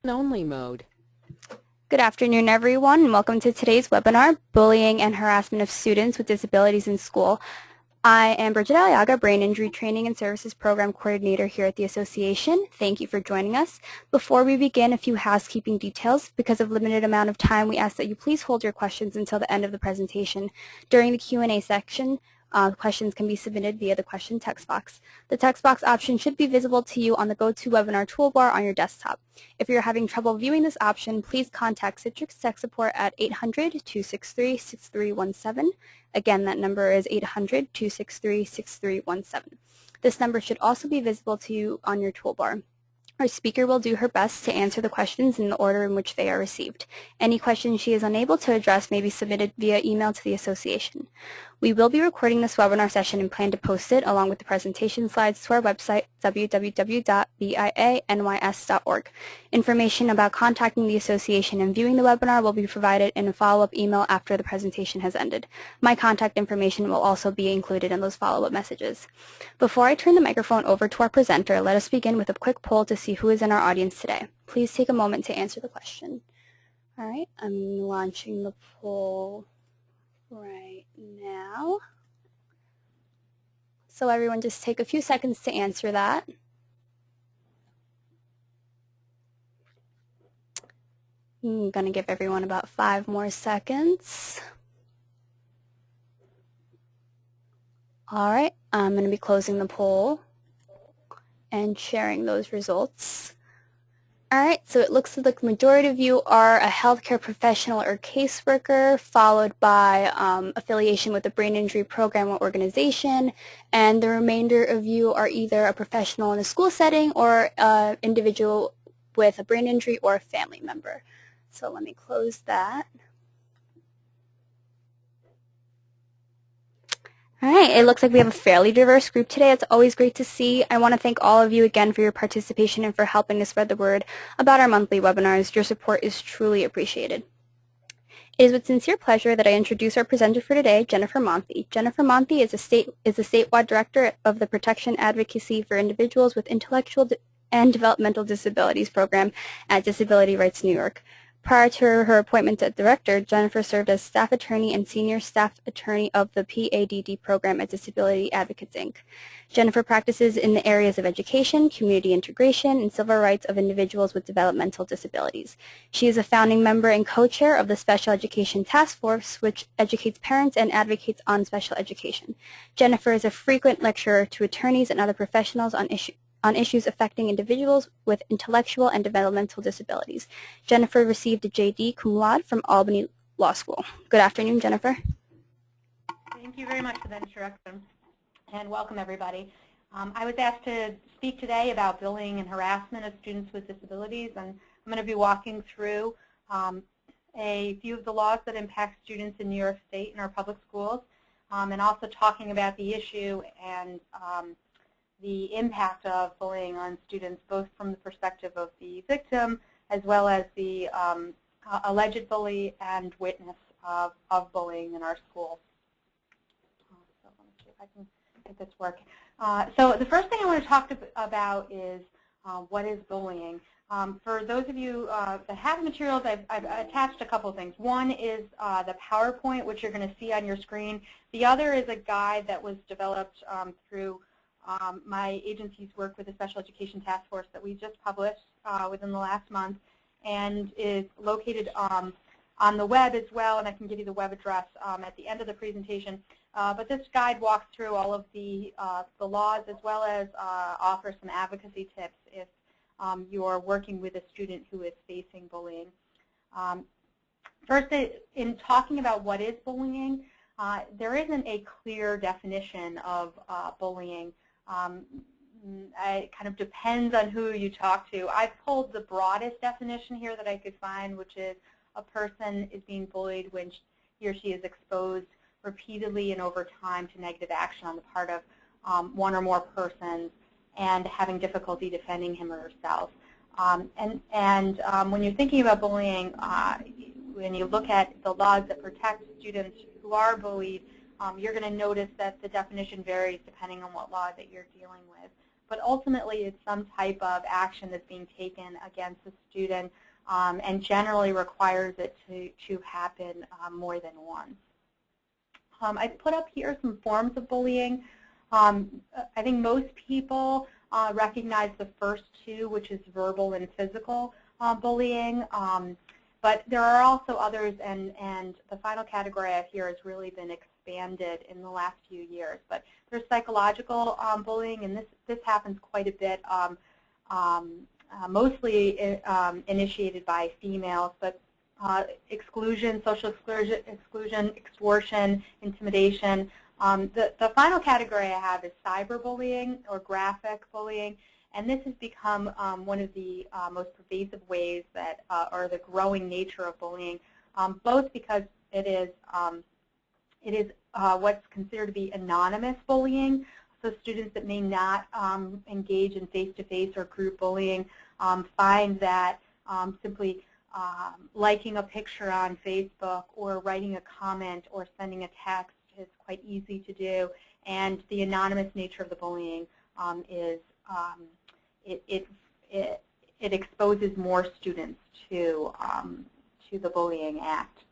Only mode. Good afternoon, everyone, and welcome to today's webinar, Bullying and Harassment of Students with Disabilities in School. I am Bridget Aliaga, Brain Injury Training and Services Program Coordinator here at the Association. Thank you for joining us. Before we begin, a few housekeeping details. Because of limited amount of time, we ask that you please hold your questions until the end of the presentation. During the Q&A section, questions can be submitted via the question text box. The text box option should be visible to you on the GoToWebinar toolbar on your desktop. If you're having trouble viewing this option, please contact Citrix Tech Support at 800-263-6317. Again, that number is 800-263-6317. This number should also be visible to you on your toolbar. Our speaker will do her best to answer the questions in the order in which they are received. Any questions she is unable to address may be submitted via email to the Association. We will be recording this webinar session and plan to post it along with the presentation slides to our website, www.bianys.org. Information about contacting the Association and viewing the webinar will be provided in a follow-up email after the presentation has ended. My contact information will also be included in those follow-up messages. Before I turn the microphone over to our presenter, let us begin with a quick poll to see who is in our audience today. Please take a moment to answer the question. All right, I'm launching the poll right now. So everyone just take a few seconds to answer that. I'm going to give everyone about 5 more seconds. All right, I'm going to be closing the poll and sharing those results. All right, so it looks like the majority of you are a healthcare professional or caseworker, followed by affiliation with a brain injury program or organization, and the remainder of you are either a professional in a school setting or an individual with a brain injury or a family member. So let me close that. All right, it looks like we have a fairly diverse group today. It's always great to see. I want to thank all of you again for your participation and for helping to spread the word about our monthly webinars. Your support is truly appreciated. It is with sincere pleasure that I introduce our presenter for today, Jennifer Monthi. Jennifer Monthi is the statewide director of the Protection Advocacy for Individuals with Intellectual and Developmental Disabilities program at Disability Rights New York. Prior to her appointment as director, Jennifer served as staff attorney and senior staff attorney of the PADD program at Disability Advocates, Inc. Jennifer practices in the areas of education, community integration, and civil rights of individuals with developmental disabilities. She is a founding member and co-chair of the Special Education Task Force, which educates parents and advocates on special education. Jennifer is a frequent lecturer to attorneys and other professionals on issues affecting individuals with intellectual and developmental disabilities. Jennifer received a JD cum laude from Albany Law School. Good afternoon, Jennifer. Thank you very much for that introduction, and welcome everybody. I was asked to speak today about bullying and harassment of students with disabilities, and I'm going to be walking through a few of the laws that impact students in New York State in our public schools, and also talking about the issue and the impact of bullying on students, both from the perspective of the victim as well as the alleged bully and witness of bullying in our schools. So let me see if I can get this working. So the first thing I want to talk about is what is bullying. For those of you that have materials, I've attached a couple of things. One is the PowerPoint, which you're going to see on your screen. The other is a guide that was developed through my agency's work with the Special Education Task Force that we just published within the last month, and is located on the web as well, and I can give you the web address at the end of the presentation. But this guide walks through all of the laws as well as offers some advocacy tips if you're working with a student who is facing bullying. First, in talking about what is bullying, there isn't a clear definition of bullying. It kind of depends on who you talk to. I've pulled the broadest definition here that I could find, which is a person is being bullied when he or she is exposed repeatedly and over time to negative action on the part of one or more persons and having difficulty defending him or herself. When you're thinking about bullying, when you look at the laws that protect students who are bullied, you're going to notice that the definition varies depending on what law that you're dealing with. but ultimately it's some type of action that's being taken against a student and generally requires it to happen more than once. I put up here some forms of bullying. I think most people recognize the first two, which is verbal and physical bullying. But there are also others, and the final category I have here has really been expanded in the last few years. But there's psychological bullying, and this happens quite a bit, mostly initiated by females, but exclusion, social exclusion, extortion, intimidation. The final category I have is cyberbullying or graphic bullying. And this has become one of the most pervasive ways that, or the growing nature of bullying, both because it is what's considered to be anonymous bullying. So students that may not engage in face-to-face or group bullying find that simply liking a picture on Facebook or writing a comment or sending a text is quite easy to do. And the anonymous nature of the bullying is it exposes more students to the bullying act.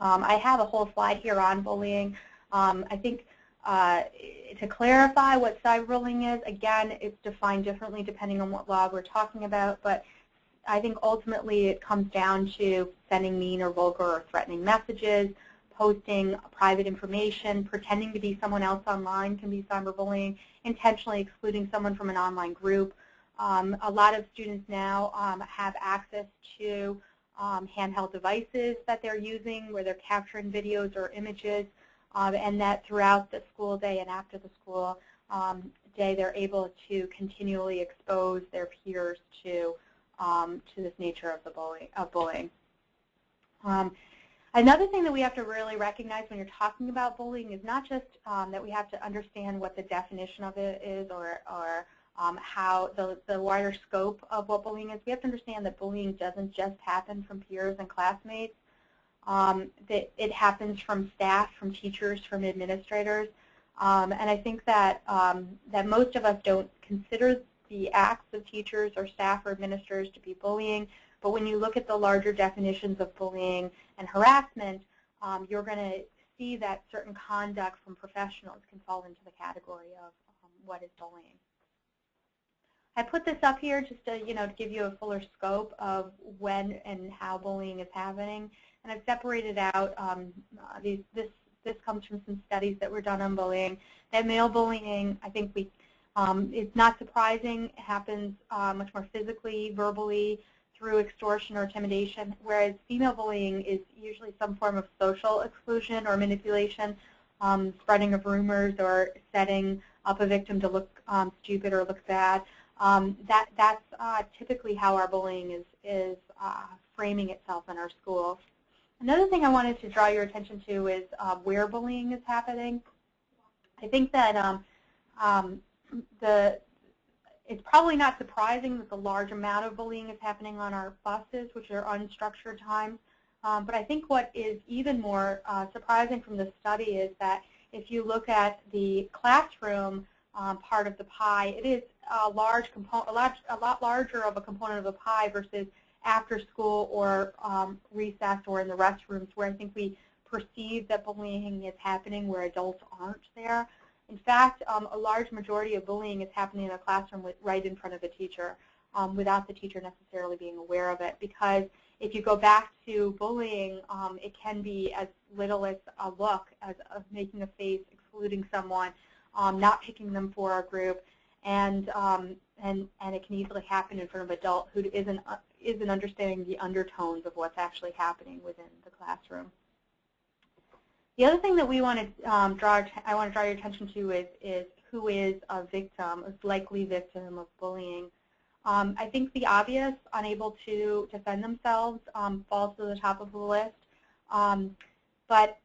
I have a whole slide here on bullying. I think to clarify what cyberbullying is, again, it's defined differently depending on what law we're talking about, but I think ultimately it comes down to sending mean or vulgar or threatening messages, posting private information, pretending to be someone else online can be cyberbullying, intentionally excluding someone from an online group. A lot of students now have access to handheld devices that they're using where they're capturing videos or images, and that throughout the school day and after the school day they're able to continually expose their peers to this nature of bullying. Another thing that we have to really recognize when you're talking about bullying is not just that we have to understand what the definition of it is or how the wider scope of what bullying is. We have to understand that bullying doesn't just happen from peers and classmates. That it happens from staff, from teachers, from administrators. And I think that, that most of us don't consider the acts of teachers or staff or administrators to be bullying. But when you look at the larger definitions of bullying and harassment, you're going to see that certain conduct from professionals can fall into the category of what is bullying. I put this up here just to, to give you a fuller scope of when and how bullying is happening. And I've separated out, this comes from some studies that were done on bullying. That male bullying, I think it's not surprising, it happens much more physically, verbally, through extortion or intimidation, whereas female bullying is usually some form of social exclusion or manipulation, spreading of rumors or setting up a victim to look stupid or look bad. That's typically how our bullying is framing itself in our schools. Another thing I wanted to draw your attention to is where bullying is happening. I think that it's probably not surprising that the large amount of bullying is happening on our buses, which are unstructured times. But I think what is even more surprising from the study is that if you look at the classroom part of the pie, it is a large component, a lot larger of a component of the pie versus after school or recess or in the restrooms, where I think we perceive that bullying is happening where adults aren't there. In fact, a large majority of bullying is happening in a classroom right in front of the teacher without the teacher necessarily being aware of it. Because if you go back to bullying, it can be as little as a look, as making a face, excluding someone, not picking them for a group, and it can easily happen in front of an adult who isn't understanding the undertones of what's actually happening within the classroom. The other thing that we want to I want to draw your attention to is who is a victim, a likely victim of bullying. I think the obvious, unable to defend themselves, falls to the top of the list. But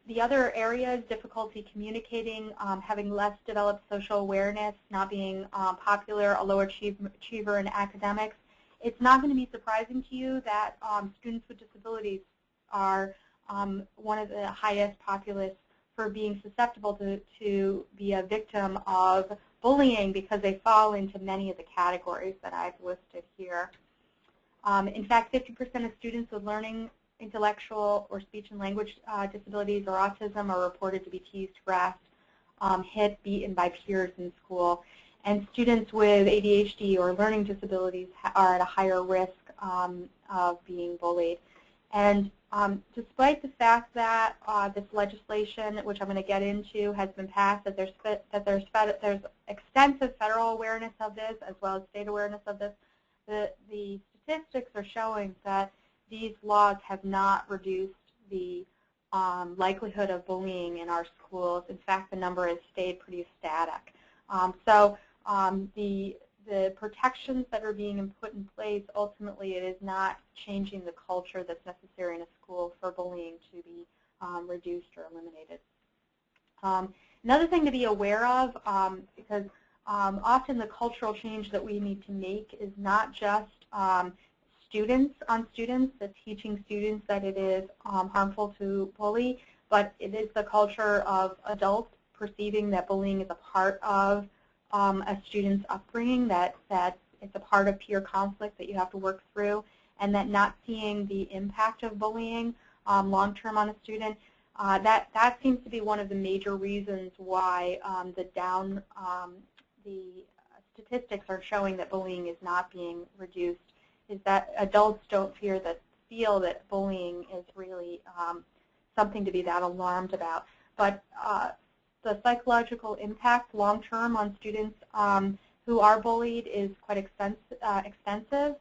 the other areas, difficulty communicating, having less developed social awareness, not being popular, a lower achiever in academics, it's not going to be surprising to you that students with disabilities are one of the highest populace for being susceptible to be a victim of bullying because they fall into many of the categories that I've listed here. In fact, 50% of students with learning, intellectual, or speech and language disabilities or autism are reported to be teased, harassed, hit, beaten by peers in school. And students with ADHD or learning disabilities are at a higher risk of being bullied. And despite the fact that this legislation, which I'm going to get into, has been passed, that there's extensive federal awareness of this as well as state awareness of this, the statistics are showing that these laws have not reduced the likelihood of bullying in our schools. In fact, the number has stayed pretty static. The protections that are being put in place, ultimately it is not changing the culture that's necessary in a school for bullying to be reduced or eliminated. Another thing to be aware of, because often the cultural change that we need to make is not just students, the teaching students that it is harmful to bully, but it is the culture of adults perceiving that bullying is a part of a student's upbringing, that it's a part of peer conflict that you have to work through, and that not seeing the impact of bullying long-term on a student, that seems to be one of the major reasons why the statistics are showing that bullying is not being reduced, is that adults don't feel that bullying is really something to be that alarmed about. But the psychological impact long-term on students who are bullied is quite extensive.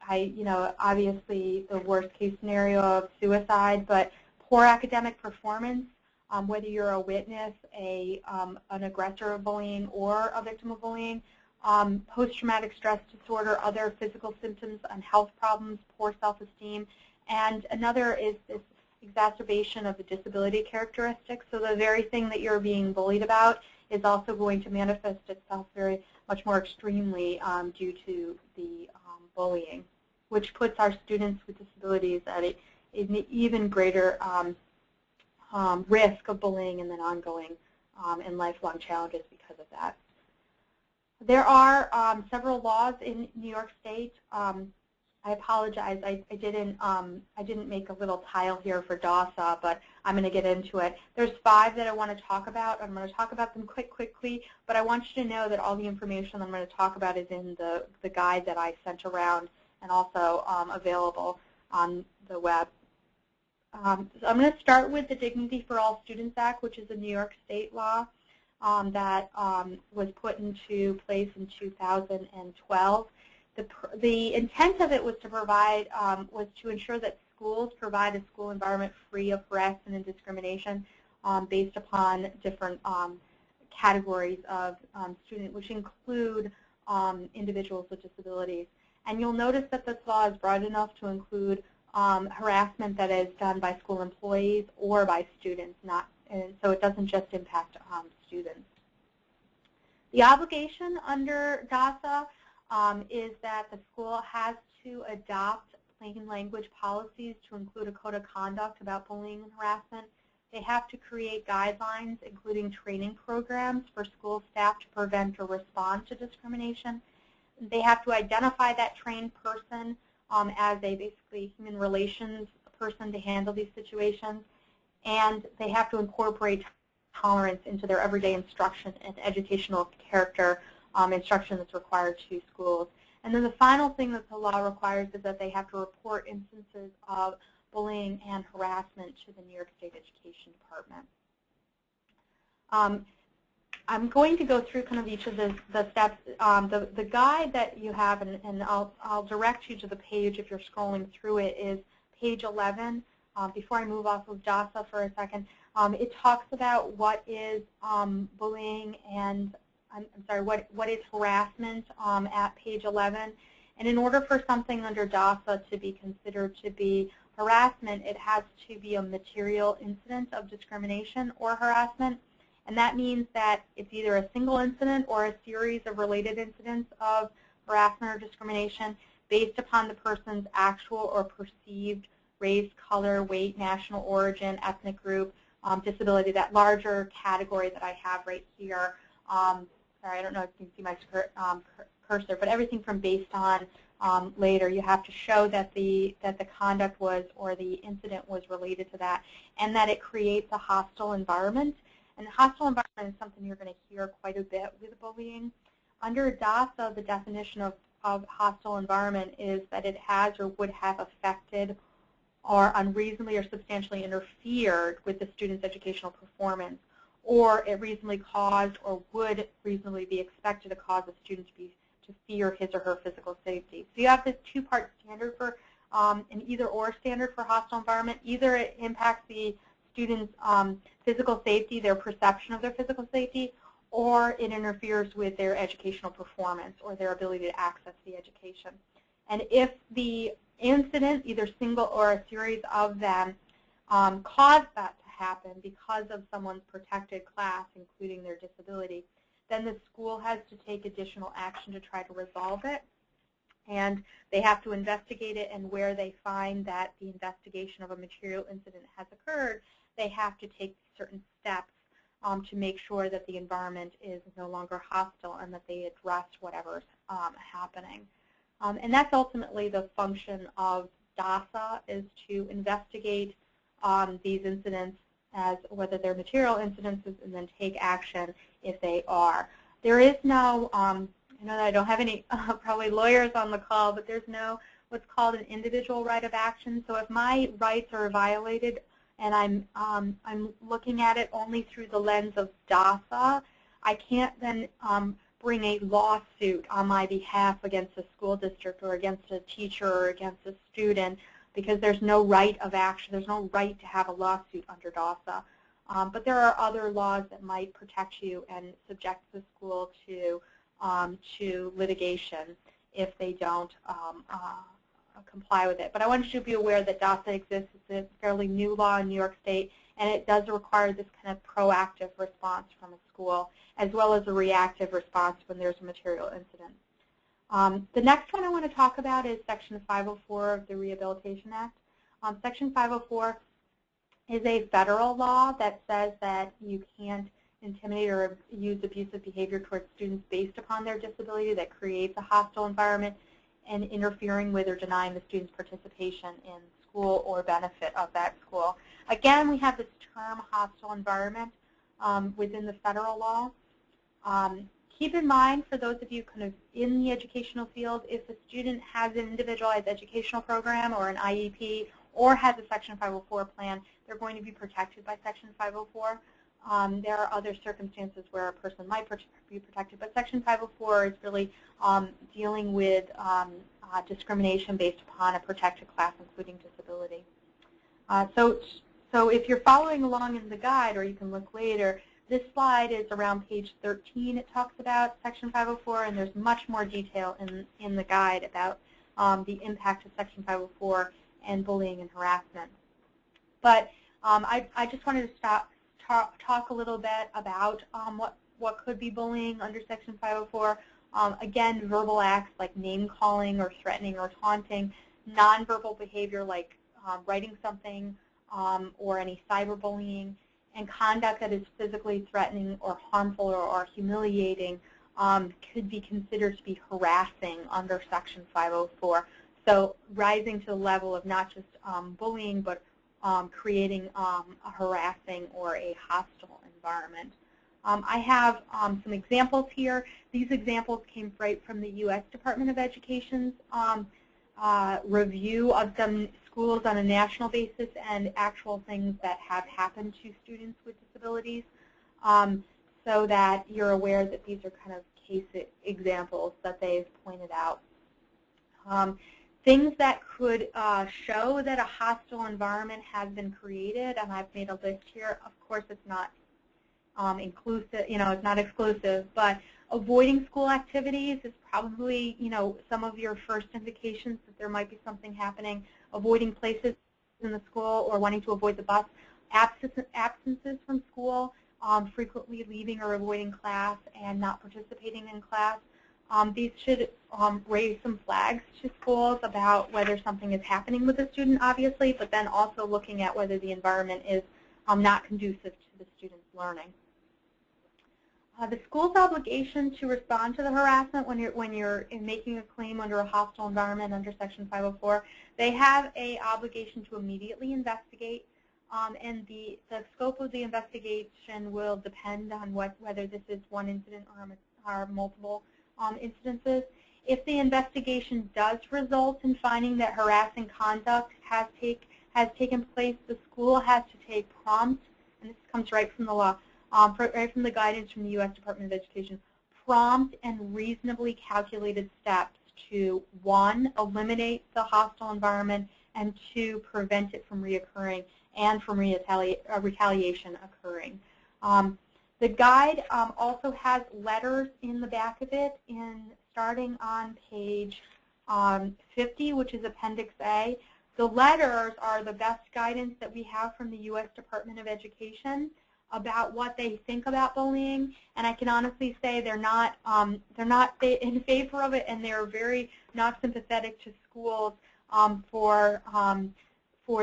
Obviously the worst case scenario of suicide, but poor academic performance, whether you're a witness, an aggressor of bullying, or a victim of bullying, post-traumatic stress disorder, other physical symptoms and health problems, poor self-esteem, and another is this exacerbation of the disability characteristics. So the very thing that you're being bullied about is also going to manifest itself very much more extremely due to the bullying, which puts our students with disabilities at an even greater risk of bullying and then ongoing and lifelong challenges because of that. There are several laws in New York State. I apologize, I didn't make a little tile here for DASA, but I'm going to get into it. There's 5 that I want to talk about. I'm going to talk about them quickly, but I want you to know that all the information I'm going to talk about is in the guide that I sent around and also available on the web. So I'm going to start with the Dignity for All Students Act, which is a New York State law that was put into place in 2012. The intent of it was to provide, was to ensure that schools provide a school environment free of harassment and discrimination based upon different categories of student, which include individuals with disabilities. And you'll notice that this law is broad enough to include harassment that is done by school employees or by students, and so it doesn't just impact students. The obligation under DASA is that the school has to adopt plain language policies to include a code of conduct about bullying and harassment. They have to create guidelines, including training programs for school staff to prevent or respond to discrimination. They have to identify that trained person as a basically human relations person to handle these situations, and they have to incorporate tolerance into their everyday instruction and educational character instruction that's required to schools. And then the final thing that the law requires is that they have to report instances of bullying and harassment to the New York State Education Department. I'm going to go through kind of each of the steps. The guide that you have, and I'll direct you to the page if you're scrolling through it, is page 11. Before I move off of DASA for a second, it talks about what is bullying and what is harassment at page 11. And in order for something under DASA to be considered to be harassment, it has to be a material incident of discrimination or harassment. And that means that it's either a single incident or a series of related incidents of harassment or discrimination based upon the person's actual or perceived race, color, weight, national origin, ethnic group, disability, that larger category that I have right here. Sorry, I don't know if you can see my cursor, but everything from based on later. You have to show that the conduct was, or the incident was related to that, and that it creates a hostile environment. And hostile environment is something you're going to hear quite a bit with bullying. Under DASA, the definition of hostile environment is that it has or would have affected or unreasonably or substantially interfered with the student's educational performance, or it reasonably caused or would reasonably be expected to cause a student to fear his or her physical safety. So you have this two-part standard for an either-or standard for hostile environment. Either it impacts the student's physical safety, their perception of their physical safety, or it interferes with their educational performance or their ability to access the education. And if the incident, either single or a series of them, cause that to happen because of someone's protected class, including their disability, then the school has to take additional action to try to resolve it. And they have to investigate it, and where they find that the investigation of a material incident has occurred, they have to take certain steps to make sure that the environment is no longer hostile and that they address whatever's happening. And that's ultimately the function of DASA, is to investigate these incidents as whether they're material incidences and then take action if they are. There is no, I know that I don't have any probably lawyers on the call, but there's no what's called an individual right of action. So if my rights are violated and I'm looking at it only through the lens of DASA, I can't then bring a lawsuit on my behalf against a school district or against a teacher or against a student, because there's no right of action. There's no right to have a lawsuit under DASA. But there are other laws that might protect you and subject the school to litigation if they don't comply with it. But I want you to be aware that DASA exists. It's a fairly new law in New York State, and it does require this kind of proactive response from a school, as well as a reactive response when there's a material incident. The next one I want to talk about is Section 504 of the Rehabilitation Act. Section 504 is a federal law that says that you can't intimidate or use abusive behavior towards students based upon their disability that creates a hostile environment and interfering with or denying the student's participation in school or benefit of that school. Again, we have this term hostile environment within the federal law. Keep in mind, for those of you kind of in the educational field, if a student has an individualized educational program or an IEP or has a Section 504 plan, they're going to be protected by Section 504. There are other circumstances where a person might be protected, but Section 504 is really dealing with discrimination based upon a protected class, including disability. So if you're following along in the guide, or you can look later, this slide is around page 13. It talks about Section 504, and there's much more detail in the guide about the impact of Section 504 and bullying and harassment. But I just wanted to talk a little bit about what could be bullying under Section 504. Again, verbal acts like name-calling or threatening or taunting, nonverbal behavior like writing something or any cyberbullying, and conduct that is physically threatening or harmful or humiliating could be considered to be harassing under Section 504. So rising to the level of not just bullying, but creating a harassing or a hostile environment. I have some examples here. These examples came right from the U.S. Department of Education's review of some schools on a national basis and actual things that have happened to students with disabilities, so that you're aware that these are kind of case examples that they've pointed out. Things that could show that a hostile environment has been created, and I've made a list here. Of course, it's not inclusive, it's not exclusive, but avoiding school activities is probably, some of your first indications that there might be something happening. Avoiding places in the school or wanting to avoid the bus. Absences from school, frequently leaving or avoiding class and not participating in class. These should raise some flags to schools about whether something is happening with the student, obviously, but then also looking at whether the environment is not conducive to the student's learning. The school's obligation to respond to the harassment when you're making a claim under a hostile environment under Section 504, they have an obligation to immediately investigate, and the scope of the investigation will depend on whether this is one incident or multiple incidences. If the investigation does result in finding that harassing conduct has taken place, the school has to take prompt, and this comes right from the law, right from the guidance from the U.S. Department of Education, prompt and reasonably calculated steps to, 1, eliminate the hostile environment, and 2, prevent it from reoccurring and from retaliation occurring. The guide also has letters in the back of it, starting on page 50, which is Appendix A. The letters are the best guidance that we have from the U.S. Department of Education about what they think about bullying, and I can honestly say they're not in favor of it, and they're very not sympathetic to schools for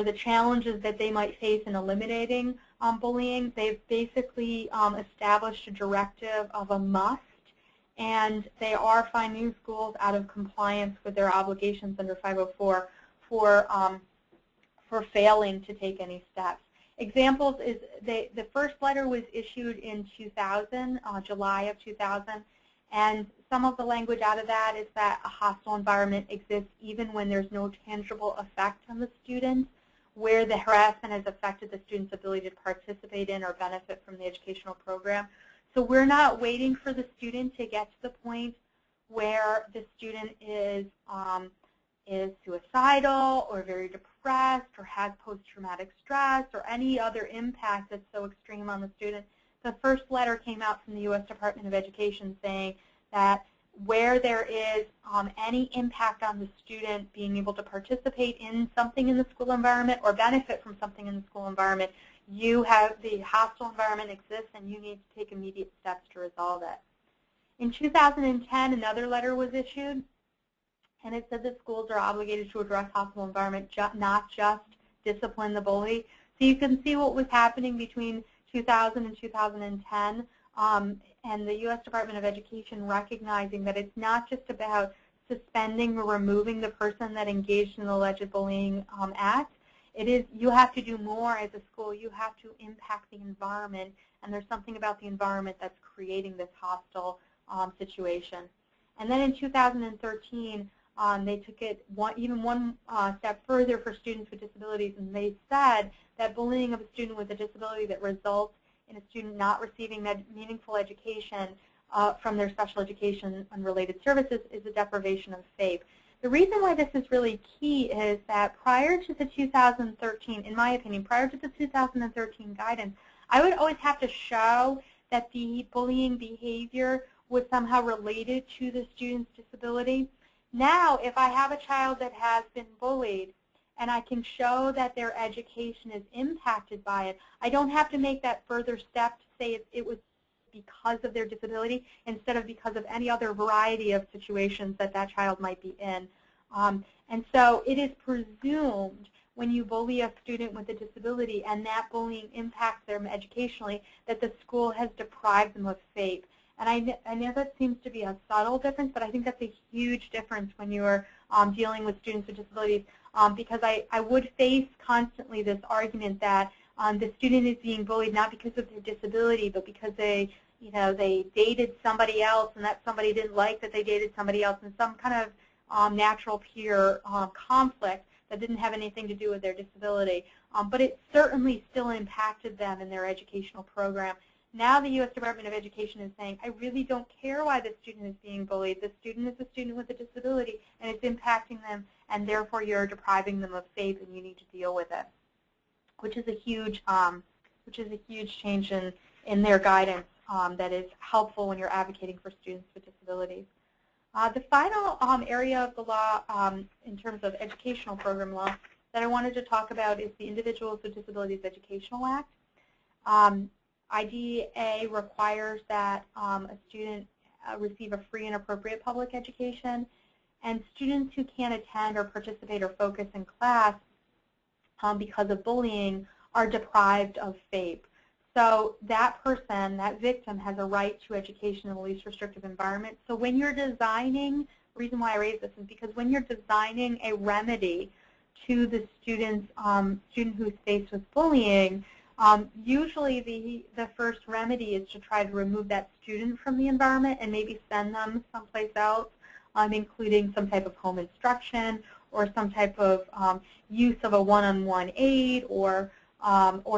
the challenges that they might face in eliminating bullying. They've basically established a directive of a must, and they are finding schools out of compliance with their obligations under 504 for failing to take any steps. Examples is the first letter was issued in 2000, July of 2000, and some of the language out of that is that a hostile environment exists even when there's no tangible effect on the student, where the harassment has affected the student's ability to participate in or benefit from the educational program. So we're not waiting for the student to get to the point where the student is suicidal or very depressed or has post-traumatic stress or any other impact that's so extreme on the student. The first letter came out from the U.S. Department of Education saying that where there is any impact on the student being able to participate in something in the school environment or benefit from something in the school environment, you have the hostile environment exists and you need to take immediate steps to resolve it. In 2010, another letter was issued, and it said that schools are obligated to address hostile environment, not just discipline the bully. So you can see what was happening between 2000 and 2010, and the U.S. Department of Education recognizing that it's not just about suspending or removing the person that engaged in the alleged bullying act. It is, you have to do more as a school. You have to impact the environment, and there's something about the environment that's creating this hostile situation. And then in 2013, they took it even one step further for students with disabilities, and they said that bullying of a student with a disability that results in a student not receiving meaningful education from their special education and related services is a deprivation of FAPE. The reason why this is really key is that prior to the 2013, in my opinion, prior to the 2013 guidance, I would always have to show that the bullying behavior was somehow related to the student's disability. Now, if I have a child that has been bullied and I can show that their education is impacted by it, I don't have to make that further step to say it was because of their disability instead of because of any other variety of situations that that child might be in. And so it is presumed when you bully a student with a disability and that bullying impacts them educationally that the school has deprived them of FAPE. And I know that seems to be a subtle difference, but I think that's a huge difference when you're dealing with students with disabilities, because I would face constantly this argument that the student is being bullied not because of their disability, but because they dated somebody else, and that somebody didn't like that they dated somebody else, and some kind of natural peer conflict that didn't have anything to do with their disability. But it certainly still impacted them in their educational program. Now the U.S. Department of Education is saying, I really don't care why the student is being bullied. The student is a student with a disability, and it's impacting them, and therefore you're depriving them of FAPE, and you need to deal with it, which is a huge change in their guidance that is helpful when you're advocating for students with disabilities. The final area of the law in terms of educational program law that I wanted to talk about is the Individuals with Disabilities Educational Act. IDEA requires that a student receive a free and appropriate public education, and students who can't attend or participate or focus in class because of bullying are deprived of FAPE. So that person, that victim, has a right to education in the least restrictive environment. So when you're designing, the reason why I raise this is because when you're designing a remedy to the student who's faced with bullying, usually the first remedy is to try to remove that student from the environment and maybe send them someplace else, including some type of home instruction or some type of use of a one-on-one aid or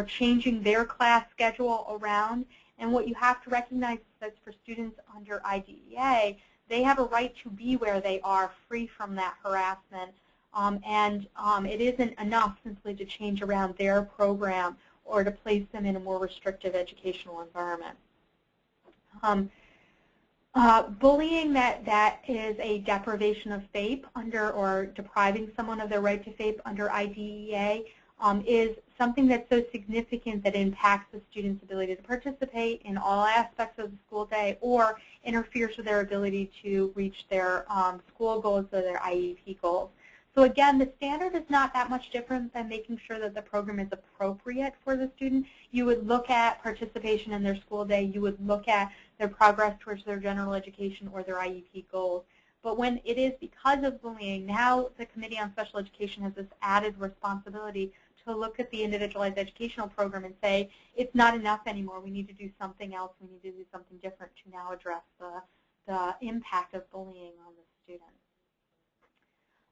changing their class schedule around. And what you have to recognize is that for students under IDEA, they have a right to be where they are, free from that harassment. It isn't enough simply to change around their program or to place them in a more restrictive educational environment. Bullying that is a deprivation of FAPE or depriving someone of their right to FAPE under IDEA is something that's so significant that it impacts the student's ability to participate in all aspects of the school day or interferes with their ability to reach their school goals or their IEP goals. So again, the standard is not that much different than making sure that the program is appropriate for the student. You would look at participation in their school day. You would look at their progress towards their general education or their IEP goals. But when it is because of bullying, now the Committee on Special Education has this added responsibility to look at the individualized educational program and say, it's not enough anymore. We need to do something else. We need to do something different to now address the impact of bullying on the student.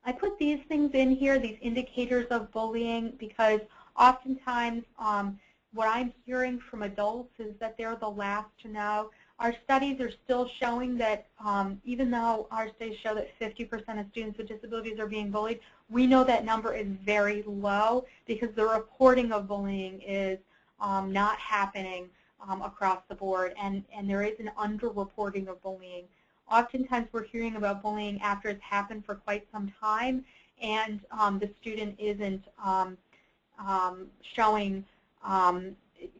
I put these things in here, these indicators of bullying, because oftentimes what I'm hearing from adults is that they're the last to know. Our studies are still showing that even though our studies show that 50% of students with disabilities are being bullied, we know that number is very low because the reporting of bullying is not happening across the board, and there is an underreporting of bullying. Oftentimes we're hearing about bullying after it's happened for quite some time, and the student isn't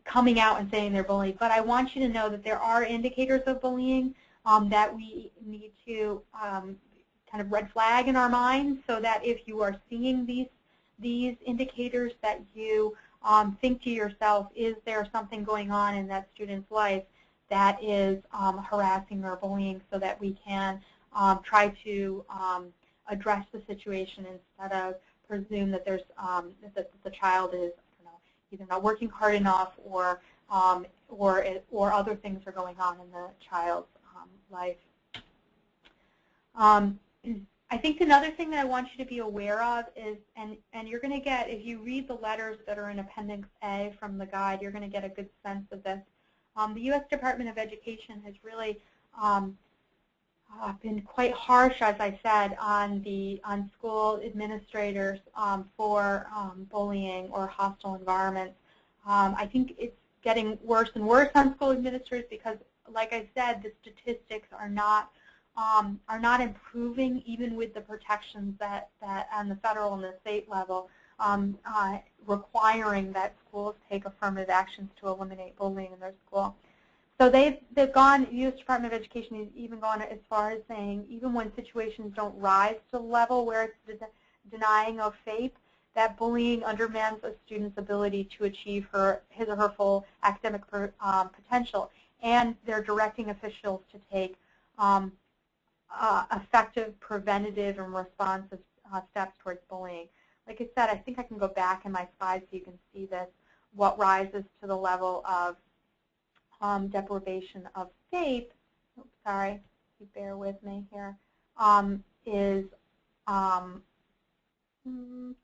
coming out and saying they're bullied. But I want you to know that there are indicators of bullying that we need to kind of red flag in our minds, so that if you are seeing these indicators, that you think to yourself, is there something going on in that student's life that is harassing or bullying, so that we can try to address the situation instead of presume that there's that the child is either not working hard enough or other things are going on in the child's life. I think another thing that I want you to be aware of is, and you're going to get, if you read the letters that are in Appendix A from the guide, you're going to get a good sense of this. The U.S. Department of Education has really been quite harsh, as I said, on school administrators for bullying or hostile environments. I think it's getting worse and worse on school administrators because, like I said, the statistics are not improving, even with the protections that on the federal and the state level, requiring that schools take affirmative actions to eliminate bullying in their school. So they've gone, the U.S. Department of Education has even gone as far as saying, even when situations don't rise to the level where it's denying of FAPE, that bullying undermines a student's ability to achieve his or her full academic potential, and they're directing officials to take effective preventative and responsive steps towards bullying. Like I said, I think I can go back in my slides so you can see this. What rises to the level of deprivation of FAPE, oops, sorry, you bear with me here, is,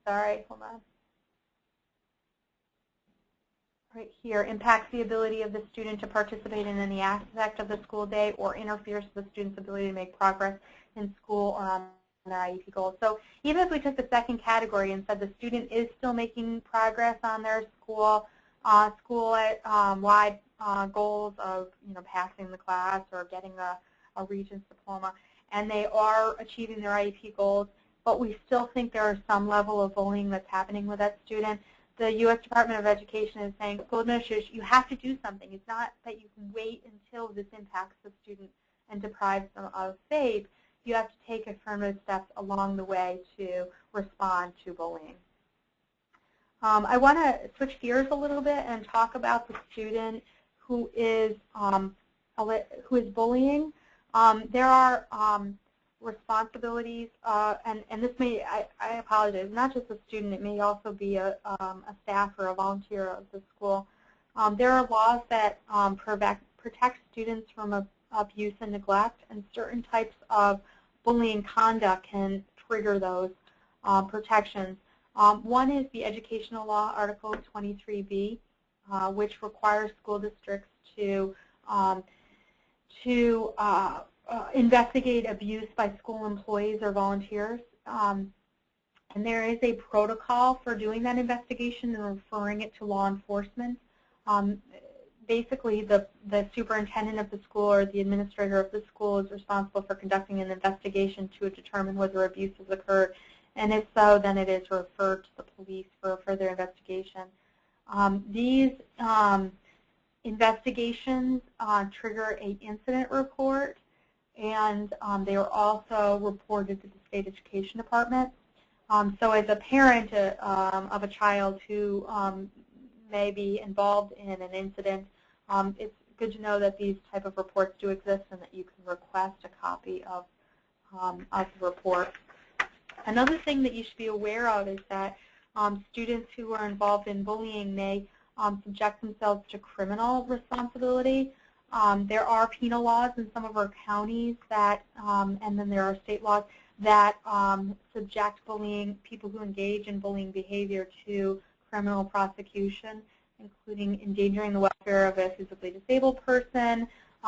sorry, hold on. Right here, impacts the ability of the student to participate in any aspect of the school day or interferes with the student's ability to make progress in school or on their IEP goals. So even if we took the second category and said the student is still making progress on their school-wide goals of passing the class or getting a Regents diploma, and they are achieving their IEP goals, but we still think there is some level of bullying that's happening with that student, the U.S. Department of Education is saying, school administrators, you have to do something. It's not that you can wait until this impacts the student and deprives them of FAPE. You have to take affirmative steps along the way to respond to bullying. I want to switch gears a little bit and talk about the student who is bullying. There are responsibilities, and this may, I apologize, not just a student, it may also be a staff or a volunteer of the school. There are laws that protect students from abuse and neglect, and certain types of bullying conduct can trigger those protections. One is the Educational Law, Article 23B, which requires school districts to investigate abuse by school employees or volunteers. And there is a protocol for doing that investigation and referring it to law enforcement. Basically, the superintendent of the school or the administrator of the school is responsible for conducting an investigation to determine whether abuse has occurred. And if so, then it is referred to the police for further investigation. These investigations trigger an incident report, and they are also reported to the state education department. So as a parent of a child who may be involved in an incident, it's good to know that these type of reports do exist and that you can request a copy of the report. Another thing that you should be aware of is that students who are involved in bullying may subject themselves to criminal responsibility. There are penal laws in some of our counties that, and then there are state laws that subject people who engage in bullying behavior to criminal prosecution, including endangering the welfare of a physically disabled person,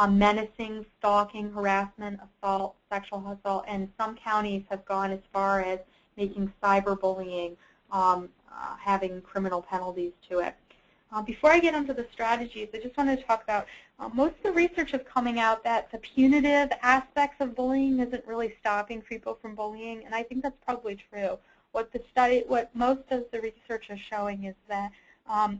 menacing, stalking, harassment, assault, sexual assault, and some counties have gone as far as making cyberbullying having criminal penalties to it. Before I get into the strategies, I just wanted to talk about most of the research is coming out that the punitive aspects of bullying isn't really stopping people from bullying, and I think that's probably true. What most of the research is showing is that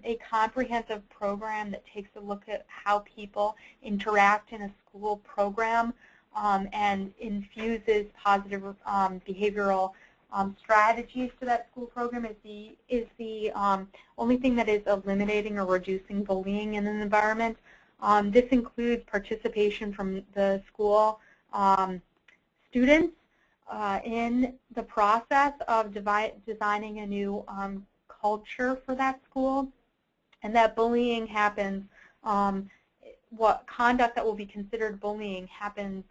a comprehensive program that takes a look at how people interact in a school program and infuses positive behavioral strategies to that school program is the only thing that is eliminating or reducing bullying in an environment. This includes participation from the school students in the process of designing a new culture for that school, and that bullying happens, what conduct that will be considered bullying happens,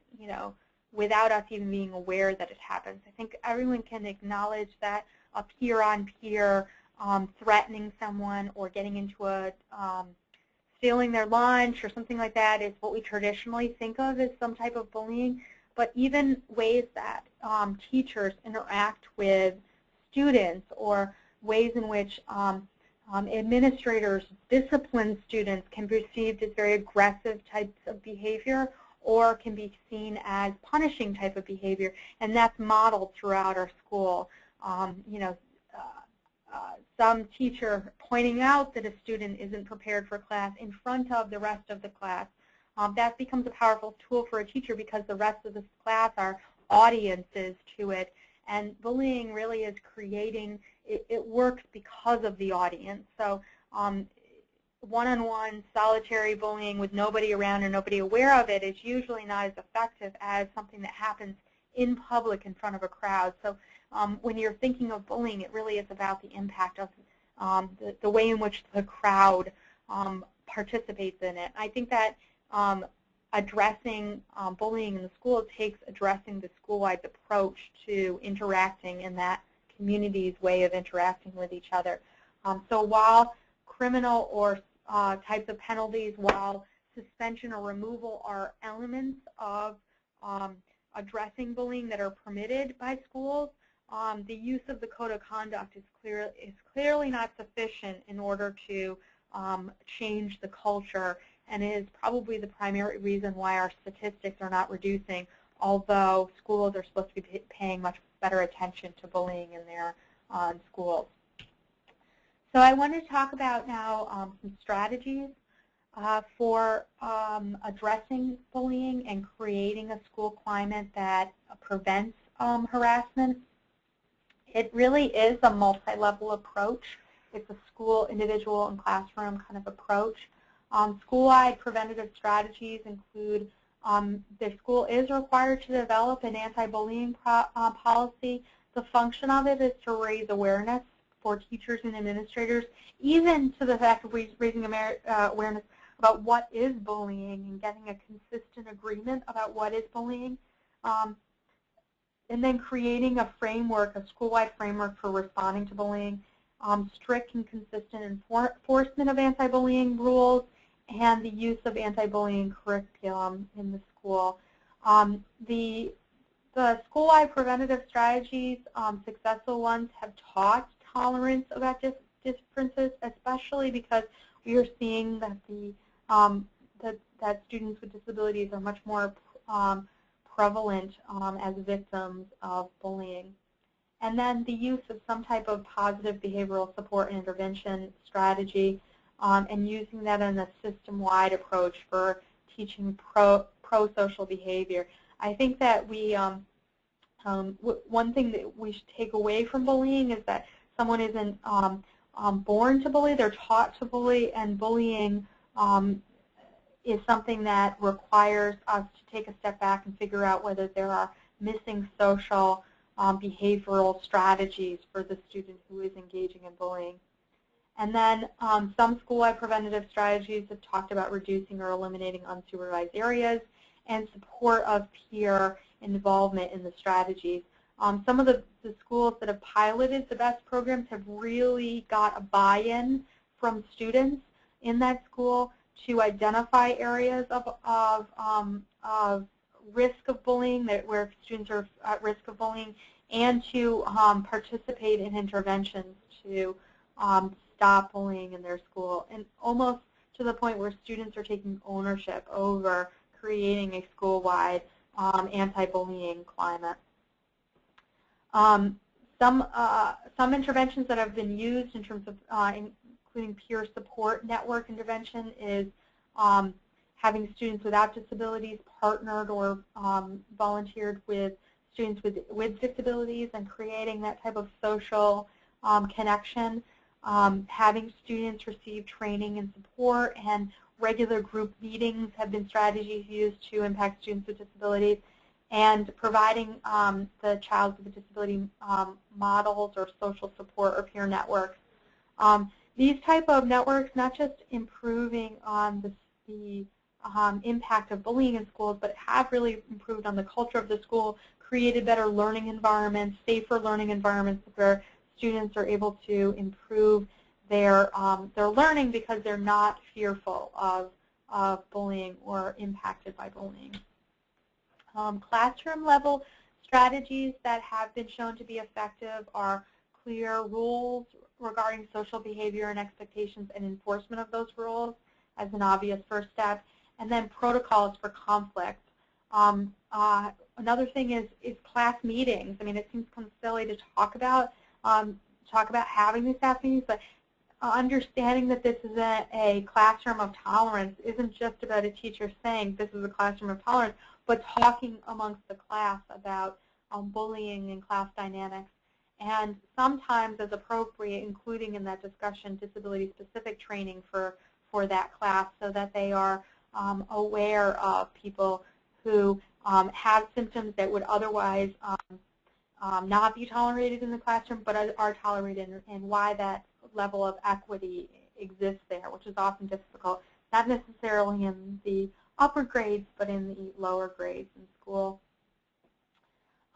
without us even being aware that it happens. I think everyone can acknowledge that a peer-on-peer threatening someone or getting into stealing their lunch or something like that is what we traditionally think of as some type of bullying. But even ways that teachers interact with students or ways in which administrators discipline students can be perceived as very aggressive types of behavior or can be seen as punishing type of behavior, and that's modeled throughout our school. Some teacher pointing out that a student isn't prepared for class in front of the rest of the class, that becomes a powerful tool for a teacher because the rest of the class are audiences to it, and bullying really is creating, it works because of the audience. So one-on-one solitary bullying with nobody around or nobody aware of it is usually not as effective as something that happens in public in front of a crowd. So when you're thinking of bullying, it really is about the impact of the way in which the crowd participates in it. I think that addressing bullying in the school takes addressing the school-wide approach to interacting in that community's way of interacting with each other. So while criminal or types of penalties, while suspension or removal are elements of addressing bullying that are permitted by schools, the use of the code of conduct is clearly not sufficient in order to change the culture, and is probably the primary reason why our statistics are not reducing, although schools are supposed to be paying much better attention to bullying in their schools. So I want to talk about now some strategies for addressing bullying and creating a school climate that prevents harassment. It really is a multi-level approach. it's a school, individual, and classroom kind of approach. School-wide preventative strategies include the school is required to develop an anti-bullying policy. The function of it is to raise awareness for teachers and administrators, even to the fact of raising awareness about what is bullying and getting a consistent agreement about what is bullying. And then creating a framework, a school-wide framework for responding to bullying, strict and consistent enforcement of anti-bullying rules, and the use of anti-bullying curriculum in the school. The school-wide preventative strategies, successful ones, have taught tolerance about differences, especially because we are seeing that that students with disabilities are much more prevalent as victims of bullying. And then the use of some type of positive behavioral support and intervention strategy, and using that in a system-wide approach for teaching pro-social behavior. I think that one thing that we should take away from bullying is that someone isn't born to bully, they're taught to bully, and bullying is something that requires us to take a step back and figure out whether there are missing social behavioral strategies for the student who is engaging in bullying. And then some school-wide preventative strategies have talked about reducing or eliminating unsupervised areas and support of peer involvement in the strategies. Some of the schools that have piloted the best programs have really got a buy-in from students in that school to identify areas of risk of bullying, where students are at risk of bullying, and to participate in interventions to stop bullying in their school, and almost to the point where students are taking ownership over creating a school-wide anti-bullying climate. Some interventions that have been used in terms of including peer support network intervention is having students without disabilities partnered or volunteered with students with disabilities and creating that type of social connection. Having students receive training and support, and regular group meetings have been strategies used to impact students with disabilities, and providing the child with a disability models or social support or peer networks. These type of networks not just improving on the impact of bullying in schools, but have really improved on the culture of the school, created better learning environments, safer learning environments where students are able to improve their learning because they're not fearful of bullying or impacted by bullying. Classroom level strategies that have been shown to be effective are clear rules regarding social behavior and expectations and enforcement of those rules as an obvious first step, and then protocols for conflict. Another thing is class meetings. I mean, it seems kind of silly to talk about having these staff meetings, but understanding that this is a classroom of tolerance isn't just about a teacher saying this is a classroom of tolerance, but talking amongst the class about bullying and class dynamics, and sometimes as appropriate, including in that discussion disability-specific training for that class so that they are aware of people who have symptoms that would otherwise not be tolerated in the classroom but are tolerated, and why that level of equity exists there, which is often difficult, not necessarily in the upper grades but in the lower grades in school.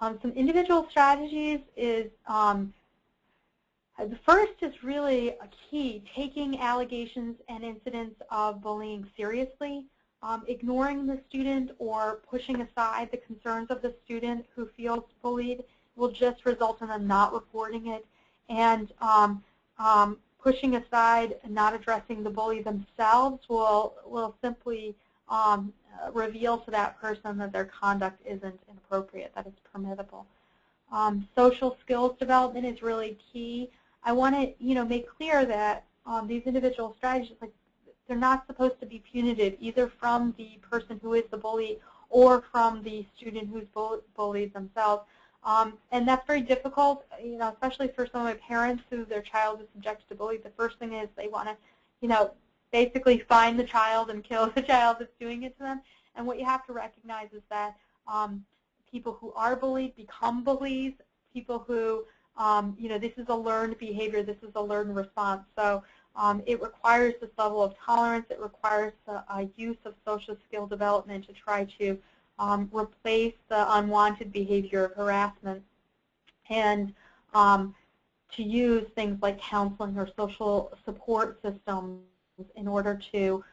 Some individual strategies is, the first is really a key, taking allegations and incidents of bullying seriously. Ignoring the student or pushing aside the concerns of the student who feels bullied will just result in them not reporting it, and pushing aside and not addressing the bully themselves will simply reveal to that person that their conduct isn't inappropriate, that it's permissible. Social skills development is really key. I want to make clear that these individual strategies, they're not supposed to be punitive either from the person who is the bully or from the student who's bullied themselves. And that's very difficult, especially for some of my parents who their child is subjected to bullying. The first thing is they want to, basically find the child and kill the child that's doing it to them. And what you have to recognize is that people who are bullied become bullies. People who, this is a learned behavior. This is a learned response. So it requires this level of tolerance. It requires the use of social skill development to try to replace the unwanted behavior of harassment, and to use things like counseling or social support systems in order to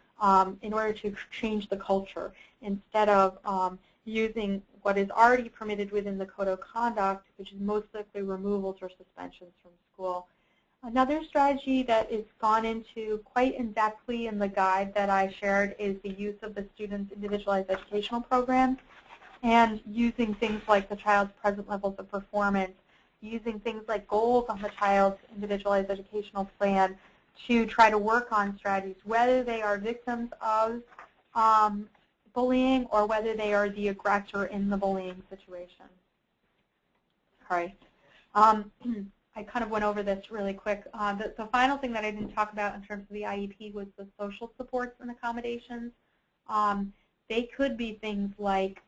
change the culture, instead of using what is already permitted within the code of conduct, which is most likely removals or suspensions from school. Another strategy that is gone into quite in-depthly in the guide that I shared is the use of the student's individualized educational programs, and using things like the child's present levels of performance, using things like goals on the child's individualized educational plan to try to work on strategies, whether they are victims of bullying or whether they are the aggressor in the bullying situation. Sorry. I kind of went over this really quick. The final thing that I didn't talk about in terms of the IEP was the social supports and accommodations. They could be things like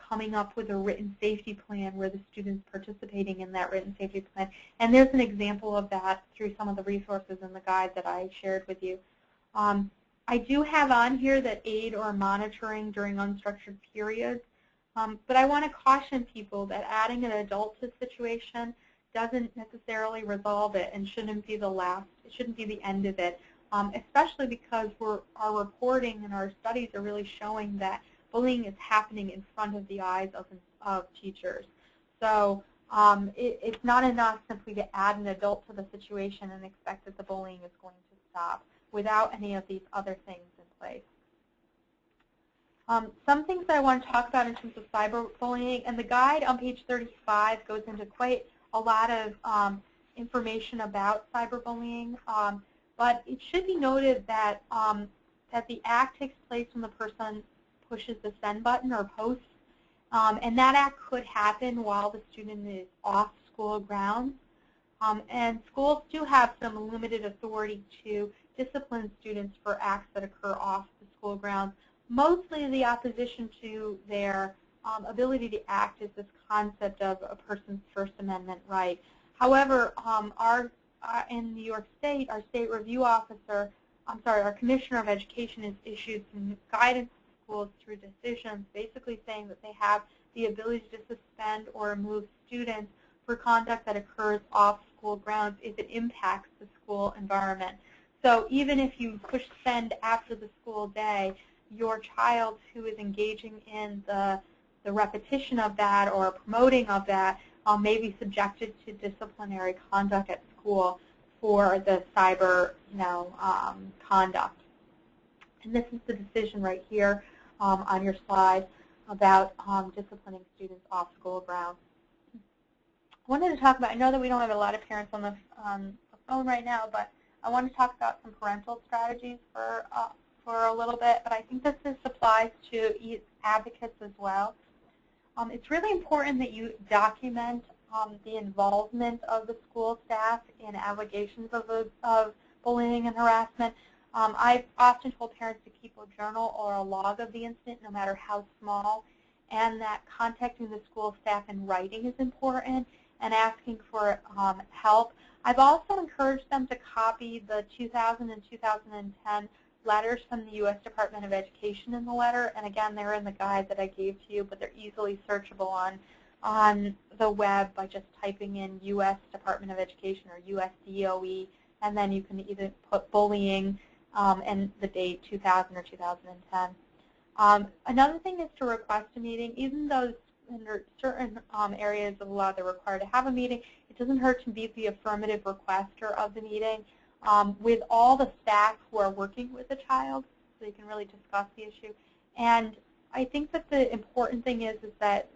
coming up with a written safety plan where the student's participating in that written safety plan. And there's an example of that through some of the resources in the guide that I shared with you. I do have on here that aid or monitoring during unstructured periods, but I want to caution people that adding an adult to the situation doesn't necessarily resolve it and shouldn't be the end of it, especially because our reporting and our studies are really showing that bullying is happening in front of the eyes of teachers. So it's not enough simply to add an adult to the situation and expect that the bullying is going to stop without any of these other things in place. Some things that I want to talk about in terms of cyberbullying, and the guide on page 35 goes into quite a lot of information about cyberbullying, but it should be noted that that the act takes place when the person pushes the send button or posts, and that act could happen while the student is off school grounds. And schools do have some limited authority to discipline students for acts that occur off the school grounds. Mostly the opposition to their ability to act is this concept of a person's First Amendment right. However, in New York State, our state review officer, our commissioner of education has issued some guidance to schools through decisions basically saying that they have the ability to suspend or remove students for conduct that occurs off school grounds if it impacts the school environment. So even if you push send after the school day, your child who is engaging in the repetition of that or promoting of that may be subjected to disciplinary conduct at school for the cyber conduct. And this is the decision right here on your slide about disciplining students off school grounds. I wanted to talk about, I know that we don't have a lot of parents on the phone right now, but I want to talk about some parental strategies for a little bit, but I think this applies to advocates as well. It's really important that you document the involvement of the school staff in allegations of bullying and harassment. I've often told parents to keep a journal or a log of the incident, no matter how small, and that contacting the school staff in writing is important and asking for help. I've also encouraged them to copy the 2000 and 2010 letters from the U.S. Department of Education in the letter, and again, they're in the guide that I gave to you, but they're easily searchable on the web by just typing in U.S. Department of Education or U.S. DOE, and then you can either put bullying and the date 2000 or 2010. Another thing is to request a meeting. Even though under certain areas of law they're required to have a meeting, it doesn't hurt to be the affirmative requester of the meeting with all the staff who are working with the child, so you can really discuss the issue. And I think that the important thing is that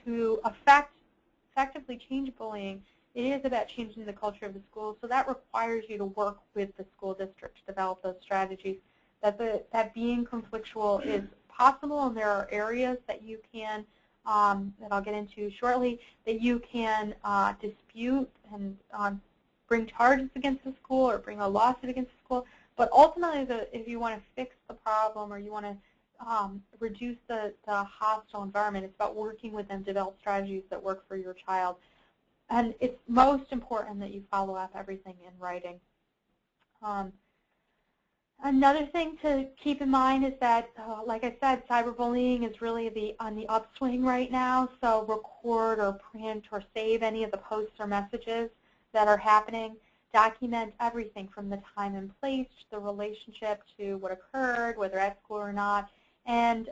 to effectively change bullying, it is about changing the culture of the school. So that requires you to work with the school district to develop those strategies. That being conflictual is possible, and there are areas that you can that I'll get into shortly, that you can dispute and bring charges against the school or bring a lawsuit against the school. But ultimately, if you want to fix the problem or you want to reduce the hostile environment, it's about working with them to develop strategies that work for your child. And it's most important that you follow up everything in writing. Another thing to keep in mind is that, like I said, cyberbullying is really on the upswing right now. So record or print or save any of the posts or messages that are happening. Document everything from the time and place to the relationship to what occurred, whether at school or not. And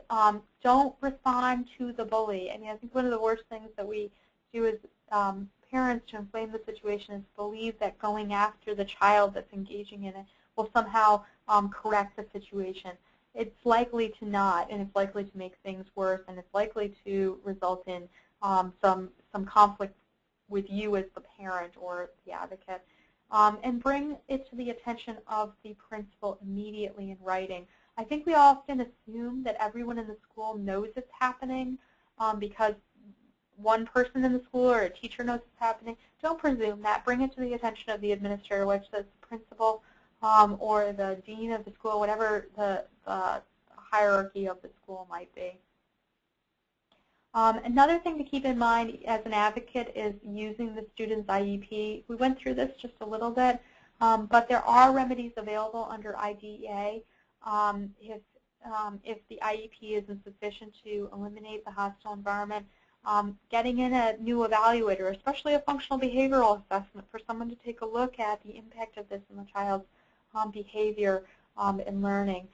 don't respond to the bully. I mean, I think one of the worst things that we do as parents to inflame the situation is believe that going after the child that's engaging in it will somehow correct the situation. It's likely to not, and it's likely to make things worse, and it's likely to result in some conflict with you as the parent or the advocate. And bring it to the attention of the principal immediately in writing. I think we often assume that everyone in the school knows it's happening because one person in the school or a teacher knows it's happening. Don't presume that. Bring it to the attention of the administrator, which is the principal or the dean of the school, whatever the hierarchy of the school might be. Another thing to keep in mind as an advocate is using the student's IEP. We went through this just a little bit, but there are remedies available under IDEA if the IEP isn't sufficient to eliminate the hostile environment. Getting in a new evaluator, especially a functional behavioral assessment, for someone to take a look at the impact of this on the child's behavior and learning.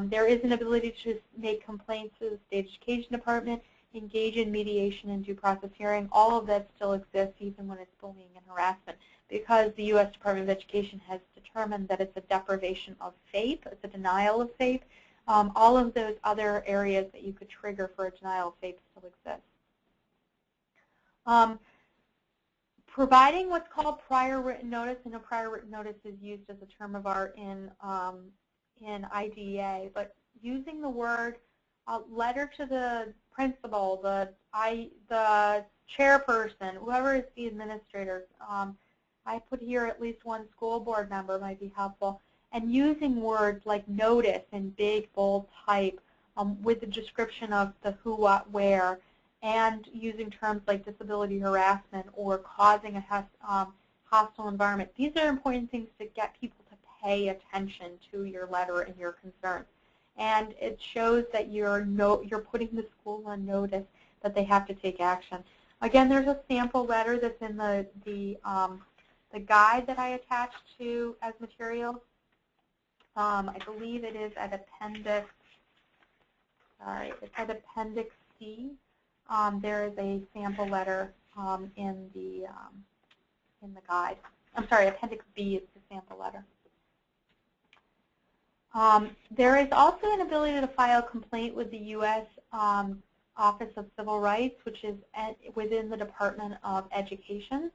There is an ability to make complaints to the state education department, engage in mediation and due process hearing. All of that still exists even when it's bullying and harassment, because the U.S. Department of Education has determined that it's a deprivation of FAPE, it's a denial of FAPE. All of those other areas that you could trigger for a denial of FAPE still exist. Providing what's called prior written notice, and a prior written notice is used as a term of art in IDEA, but using the word letter to the principal, the chairperson, whoever is the administrator. I put here at least one school board member might be helpful. And using words like notice in big, bold type with the description of the who, what, where, and using terms like disability harassment or causing a hostile environment. These are important things to get people to pay attention to your letter and your concerns. And it shows that you're putting the school on notice that they have to take action. Again, there's a sample letter that's in the guide that I attached to as materials. I believe it is at appendix. It's at appendix C. There is a sample letter in the guide. I'm sorry, appendix B is the sample letter. There is also an ability to file a complaint with the U.S. Office of Civil Rights, which is within the Department of Education.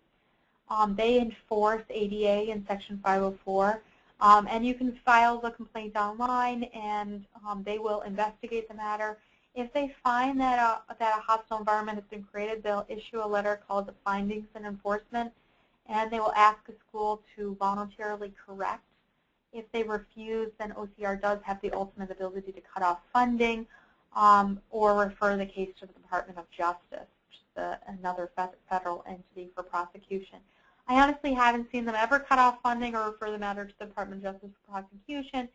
They enforce ADA in Section 504. And you can file the complaint online, and they will investigate the matter. If they find that a hostile environment has been created, they'll issue a letter called the Findings and Enforcement, and they will ask the school to voluntarily correct. If they refuse, then OCR does have the ultimate ability to cut off funding or refer the case to the Department of Justice, which is another federal entity for prosecution. I honestly haven't seen them ever cut off funding or refer the matter to the Department of Justice for prosecution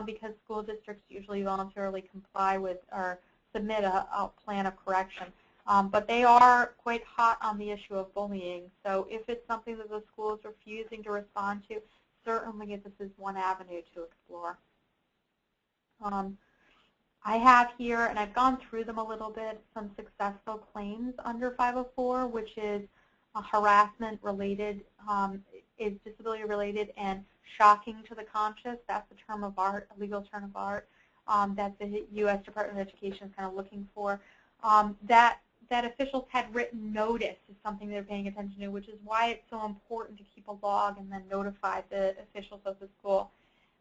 because school districts usually voluntarily comply with or submit a plan of correction. But they are quite hot on the issue of bullying. So if it's something that the school is refusing to respond to, certainly this is one avenue to explore. I have here, and I've gone through them a little bit, some successful claims under 504, which is harassment related, is disability related and shocking to the conscious. That's a term of art, a legal term of art that the U.S. Department of Education is kind of looking for. That officials had written notice is something they're paying attention to, which is why it's so important to keep a log and then notify the officials of the school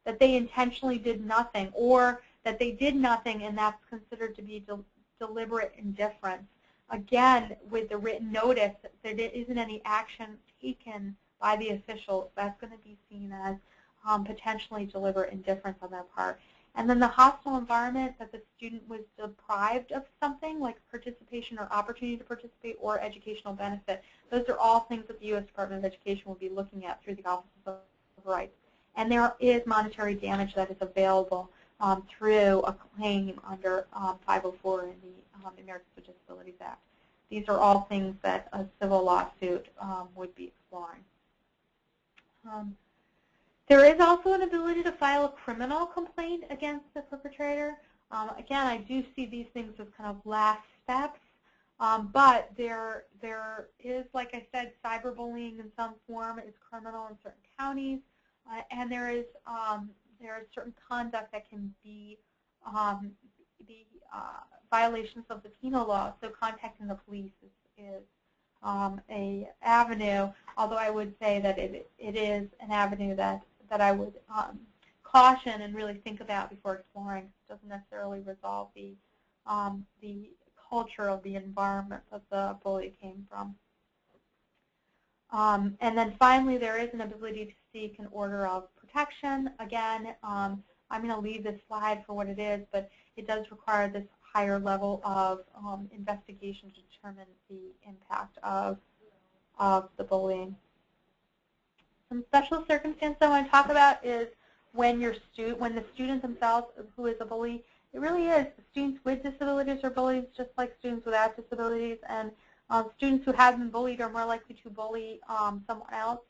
that they intentionally did nothing, or that they did nothing and that's considered to be deliberate indifference. again, with the written notice, there isn't any action taken by the officials. That's going to be seen as potentially deliberate indifference on their part. And then the hostile environment, that the student was deprived of something like participation or opportunity to participate or educational benefit. Those are all things that the U.S. Department of Education will be looking at through the Office of Civil Rights. And there is monetary damage that is available through a claim under 504 in the Americans with Disabilities Act. These are all things that a civil lawsuit would be exploring. There is also an ability to file a criminal complaint against the perpetrator. Again, I do see these things as kind of last steps, but there is, like I said, cyberbullying in some form is criminal in certain counties, and there is certain conduct that can be violations of the penal law. So contacting the police is a avenue, although I would say that it is an avenue that I would caution and really think about before exploring. It doesn't necessarily resolve the culture of the environment that the bully came from. And then finally, there is an ability to seek an order of protection. Again, I'm going to leave this slide for what it is, but it does require this higher level of investigation to determine the impact of the bullying. Some special circumstances I want to talk about is when the student themselves who is a bully, it really is. Students with disabilities are bullies just like students without disabilities, and students who have been bullied are more likely to bully someone else.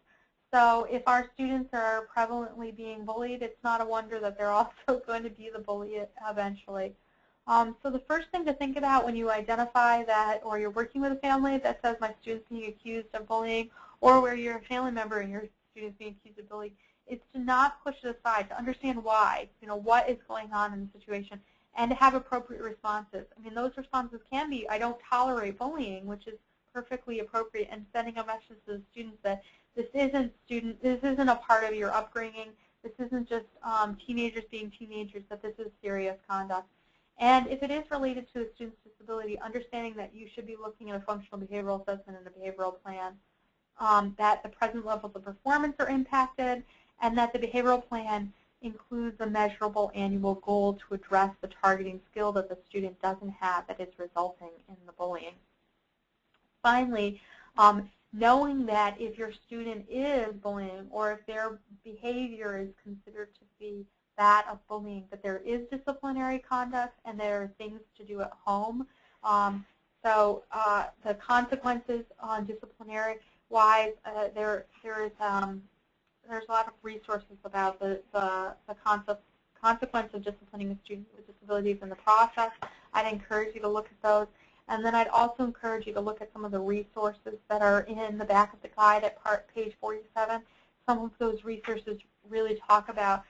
So if our students are prevalently being bullied, it's not a wonder that they're also going to be the bully eventually. So the first thing to think about when you identify that, or you're working with a family that says my student's being accused of bullying, or where you're a family member and your student's being accused of bullying, is to not push it aside, to understand why, what is going on in the situation, and to have appropriate responses. I mean, those responses can be, I don't tolerate bullying, which is perfectly appropriate, and sending a message to the students that this isn't a part of your upbringing, this isn't just teenagers being teenagers, that this is serious conduct. And if it is related to a student's disability, understanding that you should be looking at a functional behavioral assessment and a behavioral plan, that the present levels of performance are impacted, and that the behavioral plan includes a measurable annual goal to address the targeting skill that the student doesn't have that is resulting in the bullying. Finally, knowing that if your student is bullying, or if their behavior is considered to be that of bullying, that there is disciplinary conduct and there are things to do at home. So the consequences on disciplinary-wise, there's a lot of resources about the consequence of disciplining a student with disabilities in the process. I'd encourage you to look at those. And then I'd also encourage you to look at some of the resources that are in the back of the guide at page 47. Some of those resources really talk about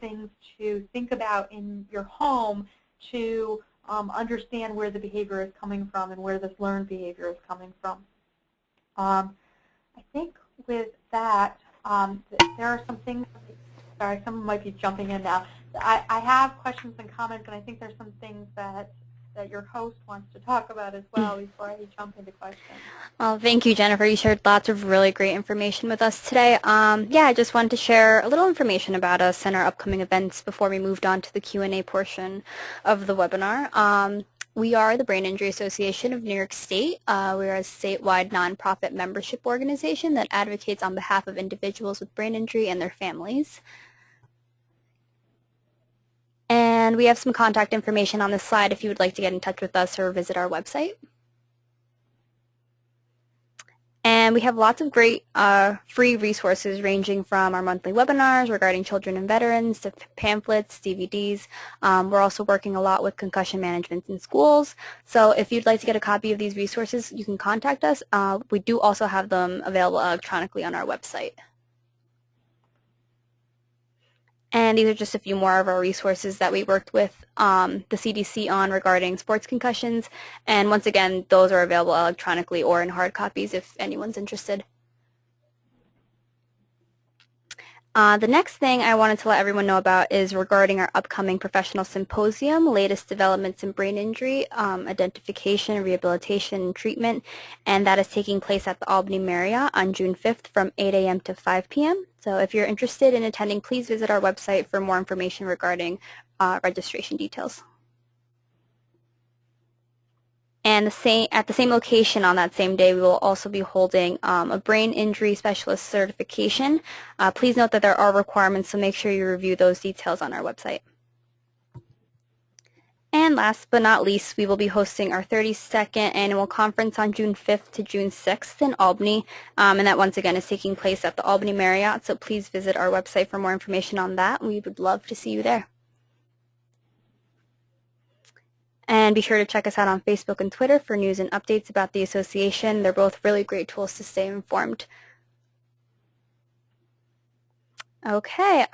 things to think about in your home to understand where the behavior is coming from and where this learned behavior is coming from. I think with that, there are some things, sorry, someone might be jumping in now. I have questions and comments, and I think there's some things that your host wants to talk about as well before I jump into questions. Well, thank you, Jennifer. You shared lots of really great information with us today. Yeah, I just wanted to share a little information about us and our upcoming events before we moved on to the Q&A portion of the webinar. We are the Brain Injury Association of New York State. We are a statewide nonprofit membership organization that advocates on behalf of individuals with brain injury and their families. And we have some contact information on this slide if you would like to get in touch with us or visit our website. And we have lots of great free resources ranging from our monthly webinars regarding children and veterans to pamphlets, DVDs. We're also working a lot with concussion management in schools. So if you'd like to get a copy of these resources, you can contact us. We do also have them available electronically on our website. And these are just a few more of our resources that we worked with the CDC on regarding sports concussions. And once again, those are available electronically or in hard copies if anyone's interested. The next thing I wanted to let everyone know about is regarding our upcoming professional symposium, latest developments in brain injury, identification, rehabilitation, and treatment, and that is taking place at the Albany Marriott on June 5th from 8 a.m. to 5 p.m. So if you're interested in attending, please visit our website for more information regarding registration details. And at the same location on that same day, we will also be holding a brain injury specialist certification. Please note that there are requirements, so make sure you review those details on our website. And last but not least, we will be hosting our 32nd annual conference on June 5th to June 6th in Albany. And that once again is taking place at the Albany Marriott, so please visit our website for more information on that. We would love to see you there. And be sure to check us out on Facebook and Twitter for news and updates about the association. They're both really great tools to stay informed. Okay,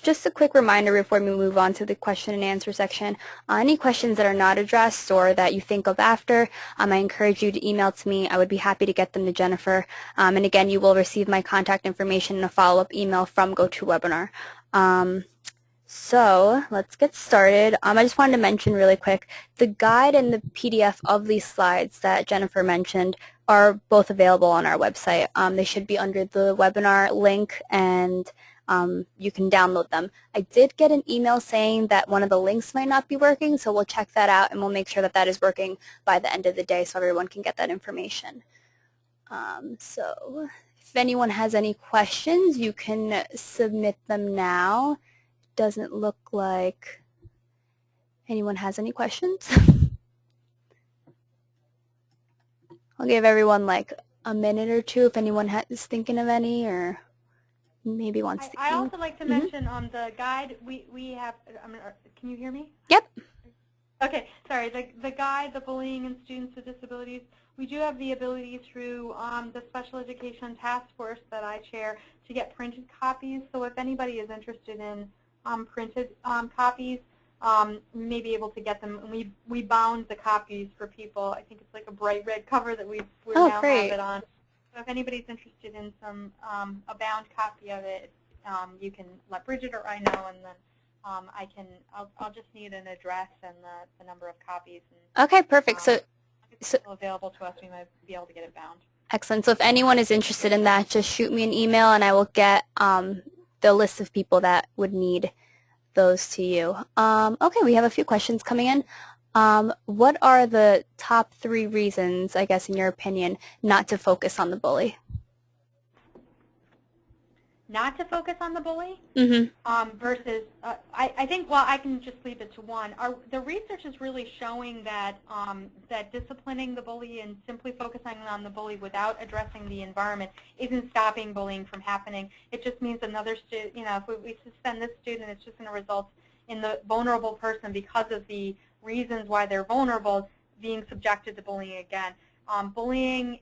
just a quick reminder before we move on to the question and answer section. Any questions that are not addressed or that you think of after, I encourage you to email to me. I would be happy to get them to Jennifer. And again, you will receive my contact information in a follow-up email from GoToWebinar. So let's get started. I just wanted to mention really quick, the guide and the PDF of these slides that Jennifer mentioned are both available on our website. They should be under the webinar link, and you can download them. I did get an email saying that one of the links might not be working, so we'll check that out and we'll make sure that that is working by the end of the day so everyone can get that information. So if anyone has any questions, you can submit them now. Doesn't look like anyone has any questions. I'll give everyone like a minute or two if anyone is thinking of any or maybe wants to. I also like to mention on the guide we have. Can you hear me? Yep. Okay, sorry. The guide, the bullying in students with disabilities. We do have the ability through the Special Education Task Force that I chair to get printed copies. So if anybody is interested in printed copies, may be able to get them. And we bound the copies for people. I think it's like a bright red cover that we now have it on. So if anybody's interested in some a bound copy of it, you can let Bridget or I know, and then I'll just need an address and the number of copies. And, okay, perfect. So if it's still available to us, we might be able to get it bound. Excellent. So if anyone is interested in that, just shoot me an email and I will get the list of people that would need those to you. Okay, we have a few questions coming in. What are the top 3 reasons, I guess, in your opinion, not to focus on the bully? Not to focus on the bully? Mm-hmm. Versus, I think, well, I can just leave it to one. The research is really showing that that disciplining the bully and simply focusing on the bully without addressing the environment isn't stopping bullying from happening. It just means another student, if we suspend this student, it's just going to result in the vulnerable person, because of the reasons why they're vulnerable, being subjected to bullying again. Bullying,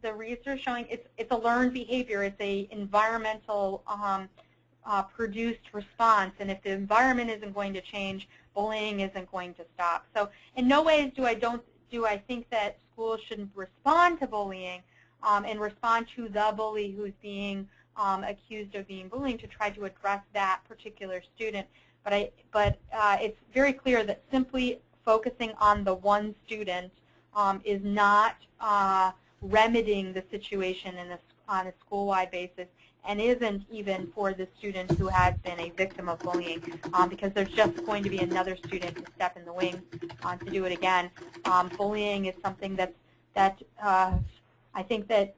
the research showing it's a learned behavior. It's a environmental produced response, and if the environment isn't going to change, bullying isn't going to stop. So in no ways do I think that schools shouldn't respond to bullying and respond to the bully who's being accused of being bullying to try to address that particular student. But it's very clear that simply focusing on the one student is not remedying the situation on a school-wide basis, and isn't even for the student who has been a victim of bullying, because there's just going to be another student to step in the wings to do it again. Bullying is something that I think that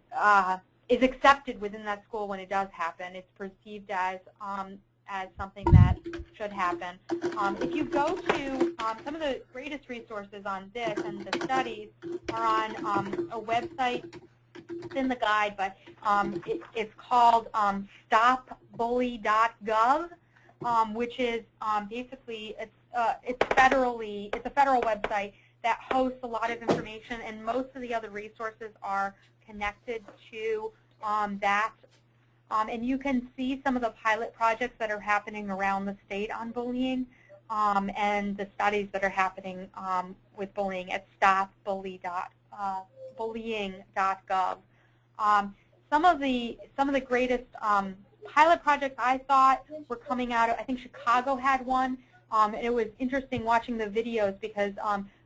is accepted within that school when it does happen. It's perceived as something that should happen. If you go to some of the greatest resources on this and the studies are on a website. It's in the guide, but it's called stopbully.gov, which is basically it's a federal website that hosts a lot of information, and most of the other resources are connected to that. And you can see some of the pilot projects that are happening around the state on bullying, and the studies that are happening with bullying at stopbullying.gov. Some of the greatest pilot projects I thought were coming out of, I think Chicago had one, and it was interesting watching the videos because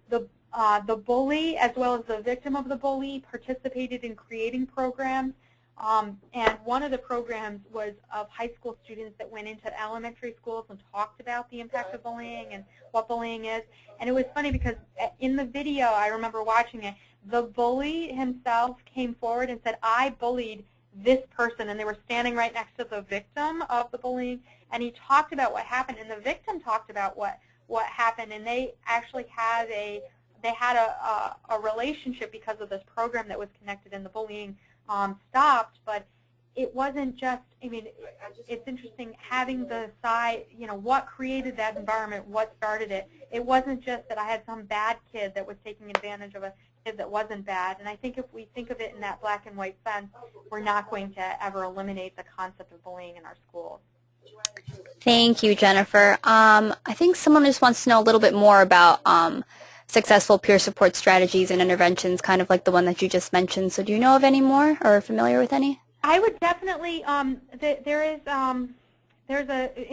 the bully as well as the victim of the bully participated in creating programs. And one of the programs was of high school students that went into elementary schools and talked about the impact of bullying and what bullying is. And it was funny because in the video, I remember watching it, the bully himself came forward and said, I bullied this person, and they were standing right next to the victim of the bullying, and he talked about what happened, and the victim talked about what happened, and they actually had a relationship because of this program that was connected, and the bullying stopped. But it wasn't just, I mean, it's interesting having the side, you know, what created that environment, what started it. It wasn't just that I had some bad kid that was taking advantage of a kid that wasn't bad. And I think if we think of it in that black and white sense, we're not going to ever eliminate the concept of bullying in our schools. Thank you, Jennifer. I think someone just wants to know a little bit more about successful peer support strategies and interventions, kind of like the one that you just mentioned. So do you know of any more or are familiar with any? I would definitely, in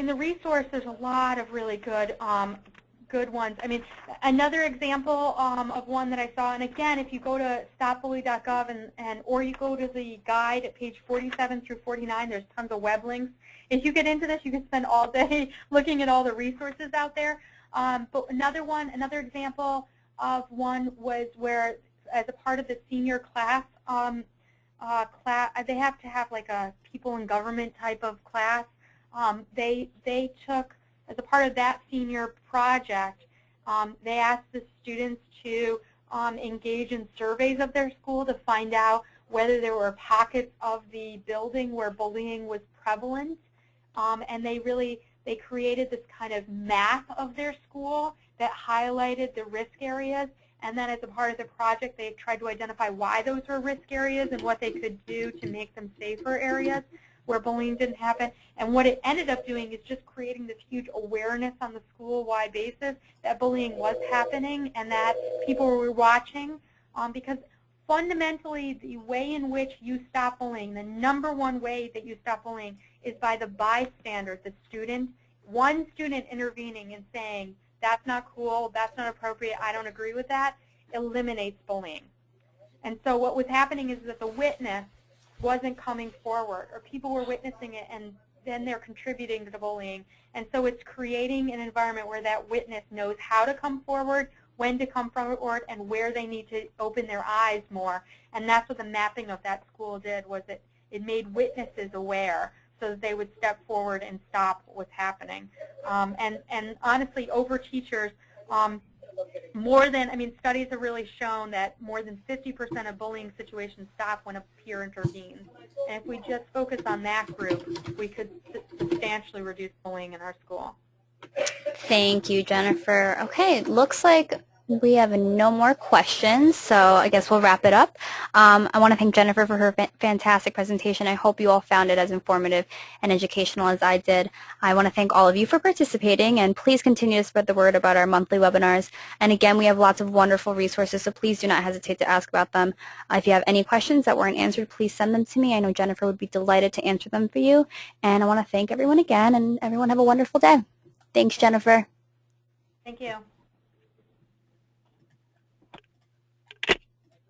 the resource, there's a lot of really good ones. I mean, another example of one that I saw, and again, if you go to stopbully.gov or you go to the guide at page 47 through 49, there's tons of web links. If you get into this, you can spend all day looking at all the resources out there. But another example of one was where, as a part of the senior class, they have to have like a people in government type of class. They took, as a part of that senior project, they asked the students to engage in surveys of their school to find out whether there were pockets of the building where bullying was prevalent. And they created this kind of map of their school that highlighted the risk areas. And then as a part of the project, they tried to identify why those were risk areas and what they could do to make them safer areas where bullying didn't happen. And what it ended up doing is just creating this huge awareness on the school-wide basis that bullying was happening and that people were watching. Because fundamentally, the way in which you stop bullying, the number one way that you stop bullying is by the bystander, the student. One student intervening and saying, that's not cool, that's not appropriate, I don't agree with that, eliminates bullying. And so what was happening is that the witness wasn't coming forward, or people were witnessing it and then they're contributing to the bullying. And so it's creating an environment where that witness knows how to come forward, when to come forward, and where they need to open their eyes more. And that's what the mapping of that school did, was it made witnesses aware so that they would step forward and stop what was happening. And honestly, over teachers, studies have really shown that more than 50% of bullying situations stop when a peer intervenes. And if we just focus on that group, we could substantially reduce bullying in our school. Thank you, Jennifer. Okay, it looks like we have no more questions, so I guess we'll wrap it up. I want to thank Jennifer for her fantastic presentation. I hope you all found it as informative and educational as I did. I want to thank all of you for participating, and please continue to spread the word about our monthly webinars. And again, we have lots of wonderful resources, so please do not hesitate to ask about them. If you have any questions that weren't answered, please send them to me. I know Jennifer would be delighted to answer them for you. And I want to thank everyone again, and everyone have a wonderful day. Thanks, Jennifer. Thank you.